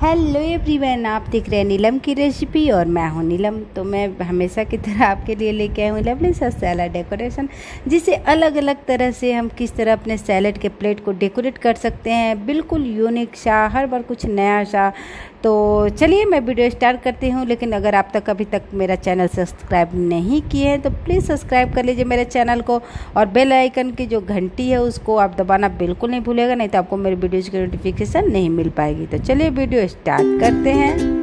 Hello everyone, आप देख रहे हैं नीलम की रेसिपी और मैं हूं नीलम। तो मैं हमेशा की तरह आपके लिए लेके आई हूँ लवली सा सैलड डेकोरेशन, जिसे अलग अलग तरह से हम किस तरह अपने सैलड के प्लेट को डेकोरेट कर सकते हैं, बिल्कुल यूनिक सा, हर बार कुछ नया सा। तो चलिए मैं वीडियो स्टार्ट करती हूँ। लेकिन अगर आप तक अभी तक मेरा चैनल सब्सक्राइब नहीं किए हैं तो प्लीज़ सब्सक्राइब कर लीजिए मेरे चैनल को, और बेल आइकन की जो घंटी है उसको आप दबाना बिल्कुल नहीं भूलेगा, नहीं तो आपको मेरी वीडियोज़ की नोटिफिकेशन नहीं मिल पाएगी। तो चलिए वीडियो स्टार्ट करते हैं।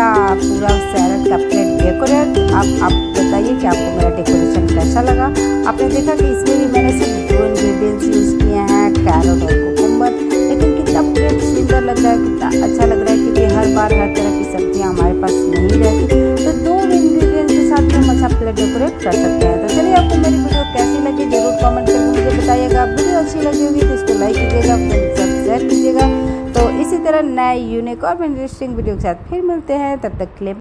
पूरा सैलड का प्लेट डेकोरेट। आप बताइए कि आपको मेरा डेकोरेशन कैसा लगा। आपने देखा कि इसमें भी मैंने सिर्फ 2 इंग्रेडिएंट्स यूज़ किए हैं, कैरेट और कुकुम्बर, लेकिन कितना प्लेट सुंदर लग रहा है, कितना अच्छा लग रहा है, क्योंकि हर बार हर तरह की सब्जियां हमारे पास नहीं रहती, तो 2 इंग्रेडिएंट्स के साथ भी हम अच्छा प्लेट डेकोरेट कर सकते हैं। तो चलिए, आपको मेरी वीडियो कैसी लगी जरूर कमेंट करके मुझे बताइएगा। वीडियो अच्छी लगी होगी तो इसको लाइक कीजिएगा, शेयर कीजिएगा। तो इसी तरह नए यूनिक और इंटरेस्टिंग वीडियो के साथ फिर मिलते हैं, तब तक के लिए